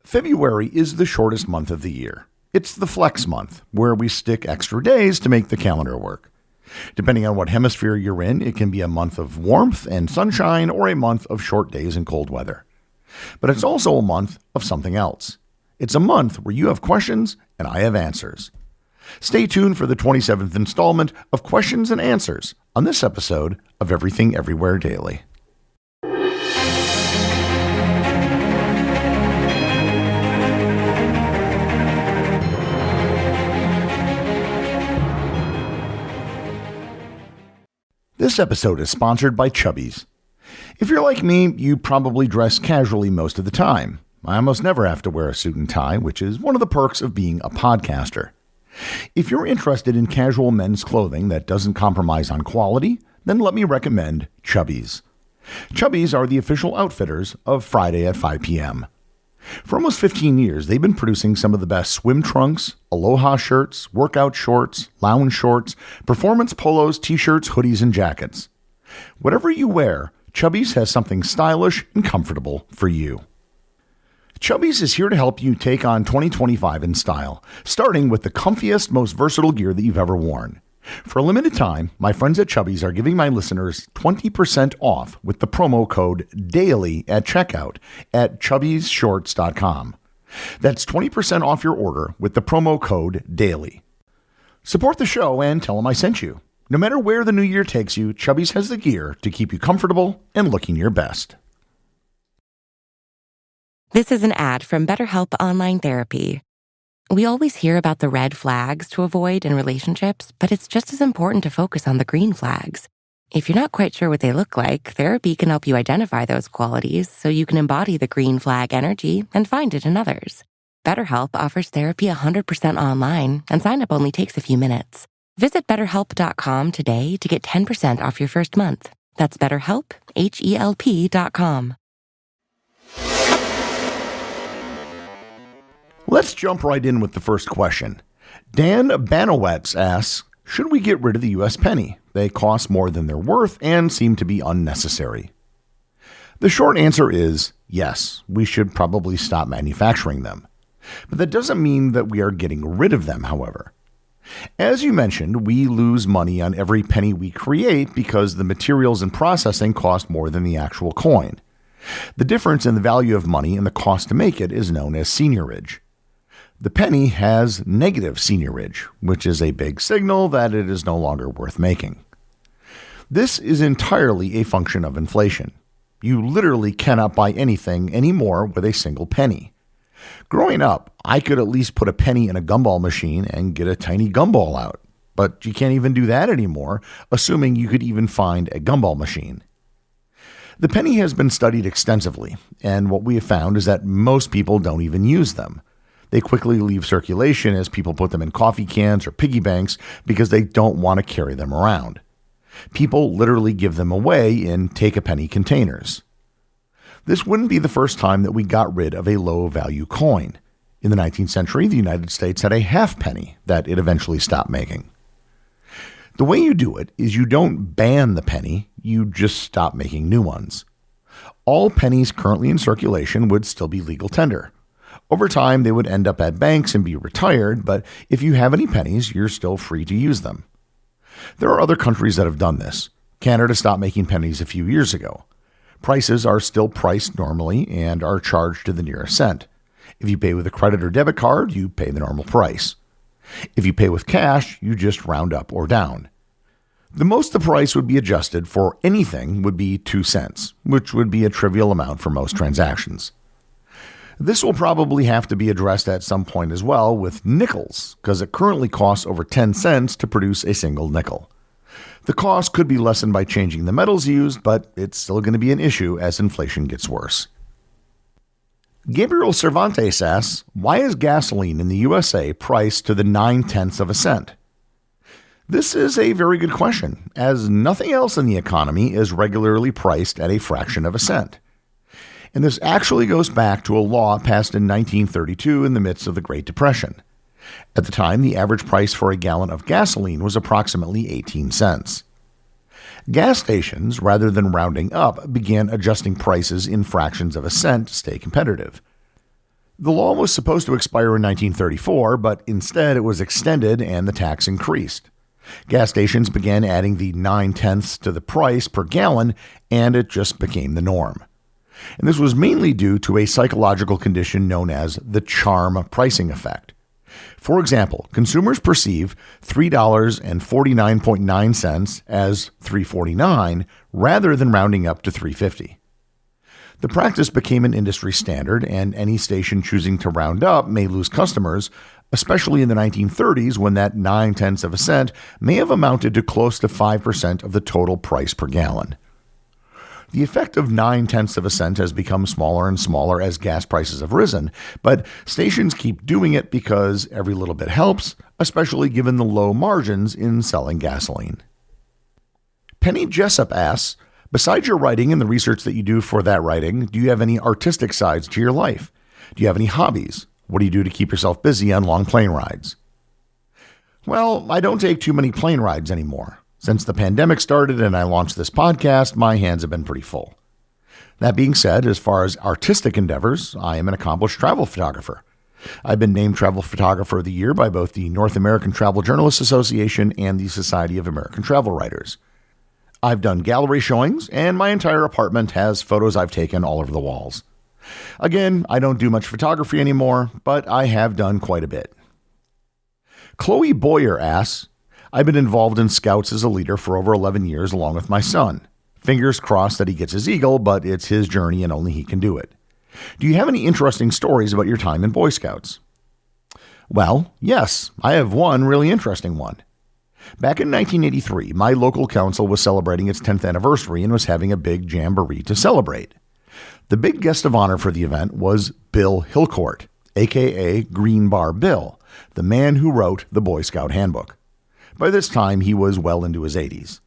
February is the shortest month of the year. It's the flex month, where we stick extra days to make the calendar work. Depending on what hemisphere you're in, it can be a month of warmth and sunshine or a month of short days and cold weather. But it's also a month of something else. It's a month where you have questions and I have answers. Stay tuned for the 27th installment of Questions and Answers on this episode of Everything Everywhere Daily. This episode is sponsored by Chubbies. If you're like me, you probably dress casually most of the time. I almost never have to wear a suit and tie, which is one of the perks of being a podcaster. If you're interested in casual men's clothing that doesn't compromise on quality, then let me recommend Chubbies. Chubbies are the official outfitters of Friday at 5 p.m. For almost 15 years, they've been producing some of the best swim trunks, aloha shirts, workout shorts, lounge shorts, performance polos, t-shirts, hoodies, and jackets. Whatever you wear, Chubbies has something stylish and comfortable for you. Chubbies is here to help you take on 2025 in style, starting with the comfiest, most versatile gear that you've ever worn. For a limited time, my friends at Chubbies are giving my listeners 20% off with the promo code DAILY at checkout at chubbiesshorts.com. That's 20% off your order with the promo code DAILY. Support the show and tell them I sent you. No matter where the new year takes you, Chubbies has the gear to keep you comfortable and looking your best. This is an ad from BetterHelp Online Therapy. We always hear about the red flags to avoid in relationships, but it's just as important to focus on the green flags. If you're not quite sure what they look like, therapy can help you identify those qualities so you can embody the green flag energy and find it in others. BetterHelp offers therapy 100% online, and sign-up only takes a few minutes. Visit BetterHelp.com today to get 10% off your first month. That's BetterHelp, HELP.com. Let's jump right in with the first question. Dan Banowetz asks, should we get rid of the U.S. penny? They cost more than they're worth and seem to be unnecessary. The short answer is yes, we should probably stop manufacturing them. But that doesn't mean that we are getting rid of them, however. As you mentioned, we lose money on every penny we create because the materials and processing cost more than the actual coin. The difference in the value of money and the cost to make it is known as seigniorage. The penny has negative seigniorage, which is a big signal that it is no longer worth making. This is entirely a function of inflation. You literally cannot buy anything anymore with a single penny. Growing up, I could at least put a penny in a gumball machine and get a tiny gumball out. But you can't even do that anymore, assuming you could even find a gumball machine. The penny has been studied extensively, and what we have found is that most people don't even use them. They quickly leave circulation as people put them in coffee cans or piggy banks because they don't want to carry them around. People literally give them away in take-a-penny containers. This wouldn't be the first time that we got rid of a low-value coin. In the 19th century, the United States had a half-penny that it eventually stopped making. The way you do it is you don't ban the penny, you just stop making new ones. All pennies currently in circulation would still be legal tender. Over time, they would end up at banks and be retired, but if you have any pennies, you're still free to use them. There are other countries that have done this. Canada stopped making pennies a few years ago. Prices are still priced normally and are charged to the nearest cent. If you pay with a credit or debit card, you pay the normal price. If you pay with cash, you just round up or down. The most the price would be adjusted for anything would be 2 cents, which would be a trivial amount for most transactions. This will probably have to be addressed at some point as well with nickels, because it currently costs over 10 cents to produce a single nickel. The cost could be lessened by changing the metals used, but it's still going to be an issue as inflation gets worse. Gabriel Cervantes asks, why is gasoline in the USA priced to the 9/10 of a cent? This is a very good question, as nothing else in the economy is regularly priced at a fraction of a cent. And this actually goes back to a law passed in 1932 in the midst of the Great Depression. At the time, the average price for a gallon of gasoline was approximately 18 cents. Gas stations, rather than rounding up, began adjusting prices in fractions of a cent to stay competitive. The law was supposed to expire in 1934, but instead it was extended and the tax increased. Gas stations began adding the 9/10 to the price per gallon, and it just became the norm. And this was mainly due to a psychological condition known as the charm pricing effect. For example, consumers perceive $3.49.9 as $3.49 rather than rounding up to $3.50. The practice became an industry standard, and any station choosing to round up may lose customers, especially in the 1930s when that 9/10 of a cent may have amounted to close to 5% of the total price per gallon. The effect of 9/10 of a cent has become smaller and smaller as gas prices have risen, but stations keep doing it because every little bit helps, especially given the low margins in selling gasoline. Penny Jessup asks, besides your writing and the research that you do for that writing, do you have any artistic sides to your life? Do you have any hobbies? What do you do to keep yourself busy on long plane rides? Well, I don't take too many plane rides anymore. Since the pandemic started and I launched this podcast, my hands have been pretty full. That being said, as far as artistic endeavors, I am an accomplished travel photographer. I've been named Travel Photographer of the Year by both the North American Travel Journalists Association and the Society of American Travel Writers. I've done gallery showings, and my entire apartment has photos I've taken all over the walls. Again, I don't do much photography anymore, but I have done quite a bit. Chloe Boyer asks, I've been involved in Scouts as a leader for over 11 years along with my son. Fingers crossed that he gets his eagle, but it's his journey and only he can do it. Do you have any interesting stories about your time in Boy Scouts? Well, yes, I have one really interesting one. Back in 1983, my local council was celebrating its 10th anniversary and was having a big jamboree to celebrate. The big guest of honor for the event was Bill Hilcourt, aka Green Bar Bill, the man who wrote the Boy Scout Handbook. By this time, he was well into his 80s.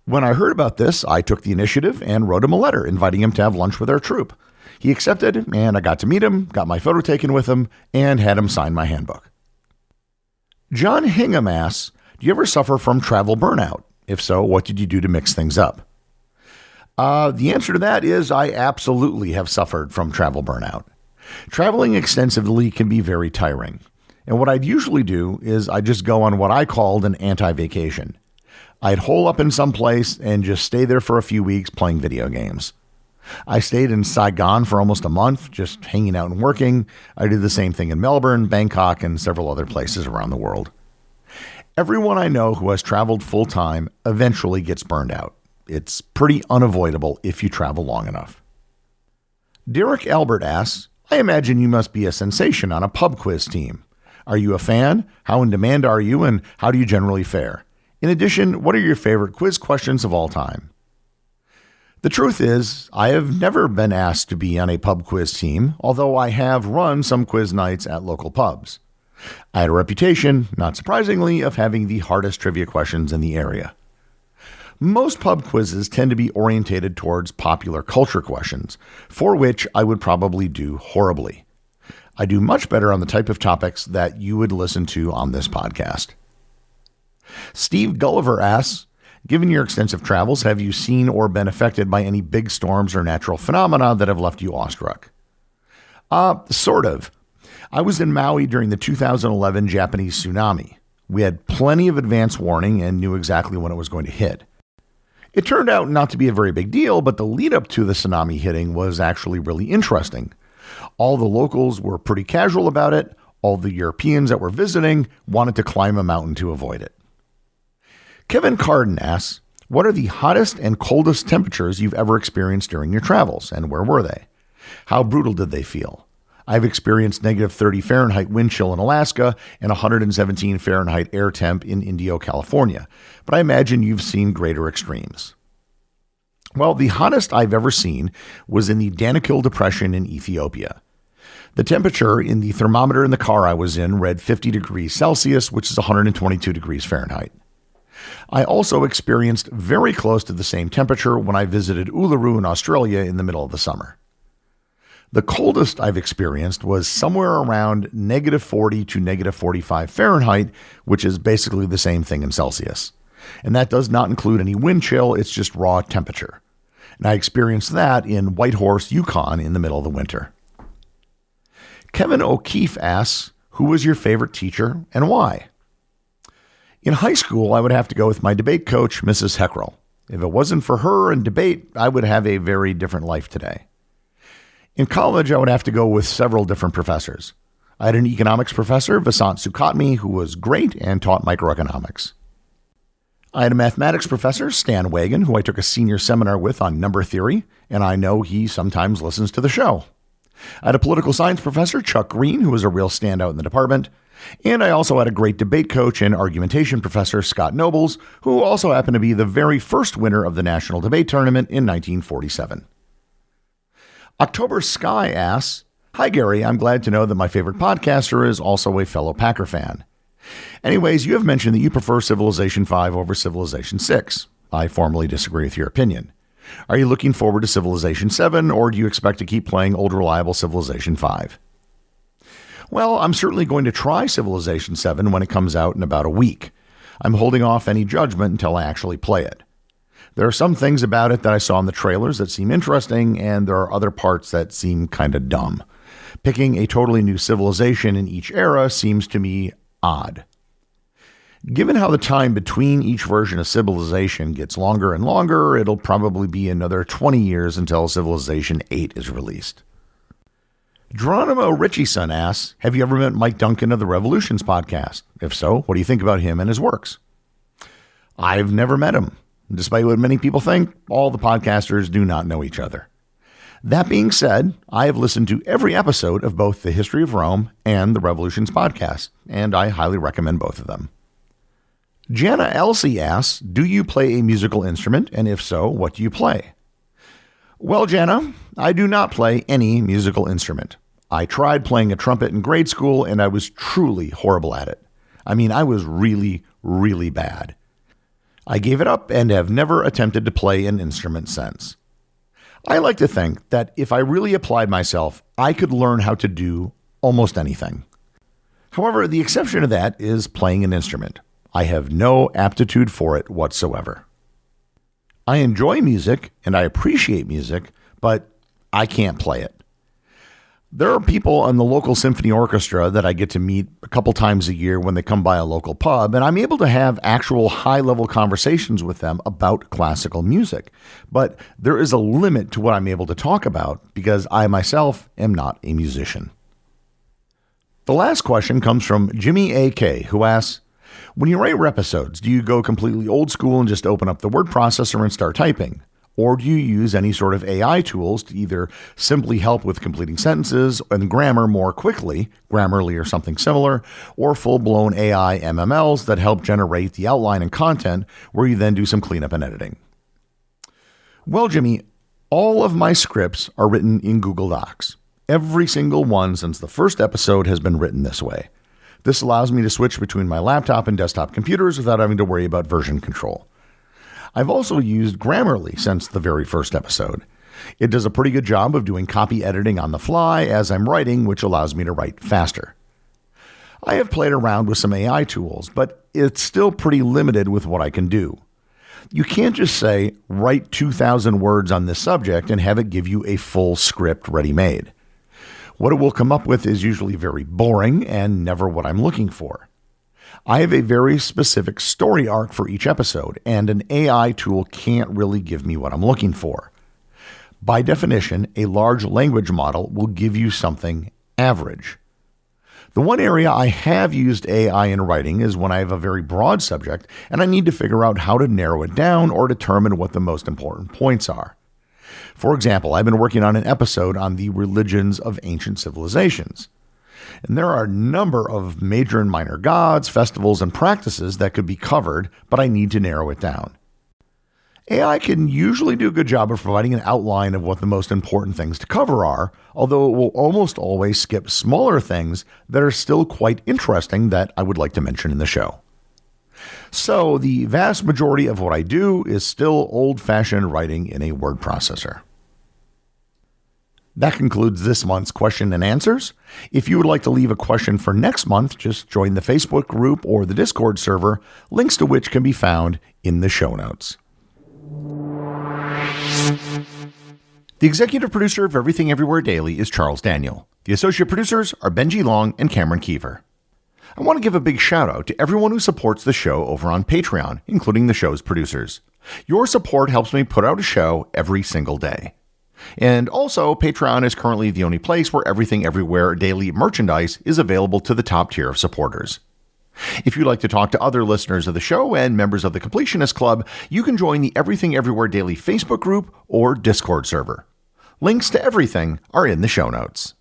When I heard about this, I took the initiative and wrote him a letter inviting him to have lunch with our troop. He accepted, and I got to meet him, got my photo taken with him, and had him sign my handbook. John Hingham asks, do you ever suffer from travel burnout? If so, what did you do to mix things up? The answer to that is I absolutely have suffered from travel burnout. Traveling extensively can be very tiring. And what I'd usually do is I'd just go on what I called an anti-vacation. I'd hole up in some place and just stay there for a few weeks playing video games. I stayed in Saigon for almost a month, just hanging out and working. I did the same thing in Melbourne, Bangkok, and several other places around the world. Everyone I know who has traveled full-time eventually gets burned out. It's pretty unavoidable if you travel long enough. Derek Albert asks, I imagine you must be a sensation on a pub quiz team. Are you a fan? How in demand are you, and how do you generally fare? In addition, what are your favorite quiz questions of all time? The truth is, I have never been asked to be on a pub quiz team, although I have run some quiz nights at local pubs. I had a reputation, not surprisingly, of having the hardest trivia questions in the area. Most pub quizzes tend to be orientated towards popular culture questions, for which I would probably do horribly. I do much better on the type of topics that you would listen to on this podcast. Steve Gulliver asks, given your extensive travels, have you seen or been affected by any big storms or natural phenomena that have left you awestruck? Sort of. I was in Maui during the 2011 Japanese tsunami. We had plenty of advance warning and knew exactly when it was going to hit. It turned out not to be a very big deal, but the lead up to the tsunami hitting was actually really interesting. All the locals were pretty casual about it. All the Europeans that were visiting wanted to climb a mountain to avoid it. Kevin Carden asks, what are the hottest and coldest temperatures you've ever experienced during your travels, and where were they? How brutal did they feel? I've experienced negative 30 Fahrenheit wind chill in Alaska and 117 Fahrenheit air temp in Indio, California, but I imagine you've seen greater extremes. Well, the hottest I've ever seen was in the Danakil Depression in Ethiopia. The temperature in the thermometer in the car I was in read 50 degrees Celsius, which is 122 degrees Fahrenheit. I also experienced very close to the same temperature when I visited Uluru in Australia in the middle of the summer. The coldest I've experienced was somewhere around negative 40 to negative 45 Fahrenheit, which is basically the same thing in Celsius. And that does not include any wind chill, it's just raw temperature. And I experienced that in Whitehorse, Yukon in the middle of the winter. Kevin O'Keefe asks, who was your favorite teacher and why? In high school, I would have to go with my debate coach, Mrs. Heckrell. If it wasn't for her and debate, I would have a very different life today. In college, I would have to go with several different professors. I had an economics professor, Vasant Sukhatmi, who was great and taught microeconomics. I had a mathematics professor, Stan Wagon, who I took a senior seminar with on number theory, and I know he sometimes listens to the show. I had a political science professor, Chuck Green, who was a real standout in the department. And I also had a great debate coach and argumentation professor, Scott Nobles, who also happened to be the very first winner of the National Debate Tournament in 1947. October Sky asks, hi, Gary. I'm glad to know that my favorite podcaster is also a fellow Packer fan. Anyways, you have mentioned that you prefer Civilization 5 over Civilization 6. I formally disagree with your opinion. Are you looking forward to Civilization 7, or do you expect to keep playing old reliable Civilization 5? Well, I'm certainly going to try Civilization 7 when it comes out in about a week. I'm holding off any judgment until I actually play it. There are some things about it that I saw in the trailers that seem interesting, and there are other parts that seem kind of dumb. Picking a totally new civilization in each era seems to me odd. Given how the time between each version of Civilization gets longer and longer, it'll probably be another 20 years until Civilization 8 is released. Geronimo Richieson asks, have you ever met Mike Duncan of the Revolutions podcast? If so, what do you think about him and his works? I've never met him. Despite what many people think, all the podcasters do not know each other. That being said, I have listened to every episode of both the History of Rome and the Revolutions podcast, and I highly recommend both of them. Jana Elsie asks, do you play a musical instrument, and if so, what do you play? Well, Jana, I do not play any musical instrument. I tried playing a trumpet in grade school, and I was truly horrible at it. I mean, I was really, really bad. I gave it up and have never attempted to play an instrument since. I like to think that if I really applied myself, I could learn how to do almost anything. However, the exception to that is playing an instrument. I have no aptitude for it whatsoever. I enjoy music and I appreciate music, but I can't play it. There are people in the local symphony orchestra that I get to meet a couple times a year when they come by a local pub, and I'm able to have actual high-level conversations with them about classical music. But there is a limit to what I'm able to talk about because I myself am not a musician. The last question comes from Jimmy A.K., who asks, when you write episodes, do you go completely old school and just open up the word processor and start typing? Or do you use any sort of AI tools to either simply help with completing sentences and grammar more quickly, Grammarly or something similar, or full-blown AI MMLs that help generate the outline and content where you then do some cleanup and editing? Well, Jimmy, all of my scripts are written in Google Docs. Every single one since the first episode has been written this way. This allows me to switch between my laptop and desktop computers without having to worry about version control. I've also used Grammarly since the very first episode. It does a pretty good job of doing copy editing on the fly as I'm writing, which allows me to write faster. I have played around with some AI tools, but it's still pretty limited with what I can do. You can't just say, write 2,000 words on this subject and have it give you a full script ready-made. What it will come up with is usually very boring and never what I'm looking for. I have a very specific story arc for each episode, and an AI tool can't really give me what I'm looking for. By definition, a large language model will give you something average. The one area I have used AI in writing is when I have a very broad subject and I need to figure out how to narrow it down or determine what the most important points are. For example, I've been working on an episode on the religions of ancient civilizations. And there are a number of major and minor gods, festivals, and practices that could be covered, but I need to narrow it down. AI can usually do a good job of providing an outline of what the most important things to cover are, although it will almost always skip smaller things that are still quite interesting that I would like to mention in the show. So the vast majority of what I do is still old-fashioned writing in a word processor. That concludes this month's question and answers. If you would like to leave a question for next month, just join the Facebook group or the Discord server, links to which can be found in the show notes. The executive producer of Everything Everywhere Daily is Charles Daniel. The associate producers are Benji Long and Cameron Kieffer. I want to give a big shout out to everyone who supports the show over on Patreon, including the show's producers. Your support helps me put out a show every single day. And also, Patreon is currently the only place where Everything Everywhere Daily merchandise is available to the top tier of supporters. If you'd like to talk to other listeners of the show and members of the Completionist Club, you can join the Everything Everywhere Daily Facebook group or Discord server. Links to everything are in the show notes.